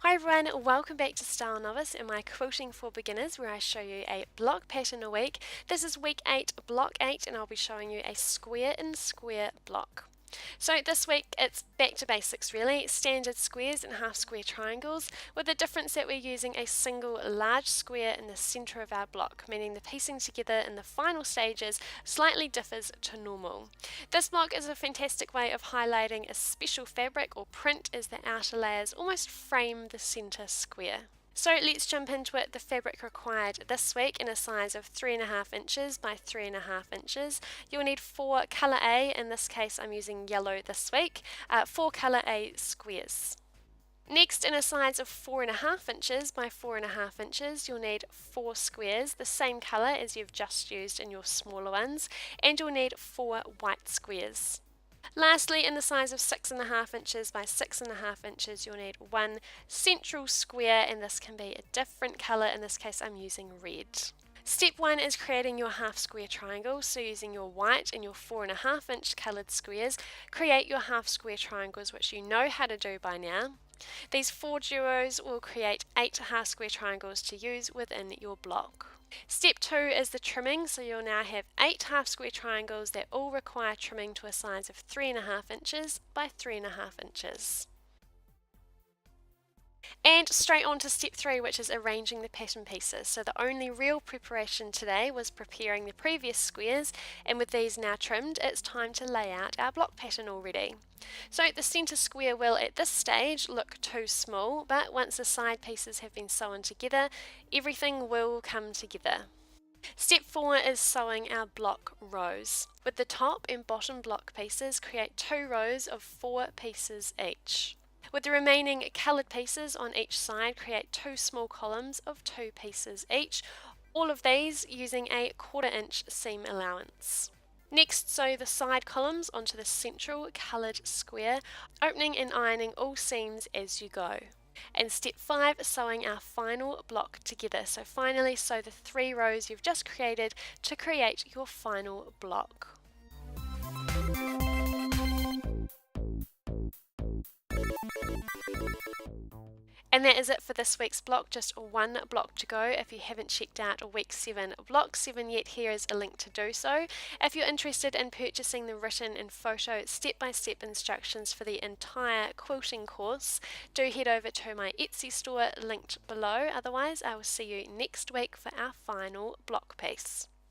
Hi everyone, welcome back to StyleNovice and my Quilting for Beginners, where I show you a block pattern a week. This is week 8, block 8, and I'll be showing you a square in square block. So this week it's back to basics really, standard squares and half square triangles, with the difference that we're using a single large square in the centre of our block, meaning the piecing together in the final stages slightly differs to normal. This block is a fantastic way of highlighting a special fabric or print as the outer layers almost frame the centre square. So let's jump into it. The fabric required this week in a size of 3.5 inches by 3.5 inches. You'll need 4 colour A, in this case I'm using yellow this week, 4 colour A squares. Next, in a size of 4.5 inches by 4.5 inches, you'll need 4 squares, the same colour as you've just used in your smaller ones, and you'll need 4 white squares. Lastly, in the size of 6.5 inches by 6.5 inches, you'll need 1 central square, and this can be a different colour. In this case, I'm using red. Step 1 is creating your half square triangle, so using your white and your 4.5 inch coloured squares, create your half square triangles, which you know how to do by now. These 4 duos will create 8 half square triangles to use within your block. Step 2 is the trimming, so you'll now have 8 half square triangles that all require trimming to a size of 3.5 inches by 3.5 inches. And straight on to step 3, which is arranging the pattern pieces. So the only real preparation today was preparing the previous squares, and with these now trimmed, it's time to lay out our block pattern already. So the centre square will at this stage look too small, but once the side pieces have been sewn together, everything will come together. Step 4 is sewing our block rows. With the top and bottom block pieces, create 2 rows of 4 pieces each. With the remaining coloured pieces on each side, create 2 small columns of 2 pieces each, all of these using a 1/4 inch seam allowance. Next, sew the side columns onto the central coloured square, opening and ironing all seams as you go. And step 5, sewing our final block together. So finally sew the 3 rows you've just created to create your final block. And that is it for this week's block, just 1 block to go. If you haven't checked out week 7, block 7 yet, here is a link to do so. If you're interested in purchasing the written and photo step-by-step instructions for the entire quilting course, do head over to my Etsy store linked below. Otherwise, I will see you next week for our final block piece.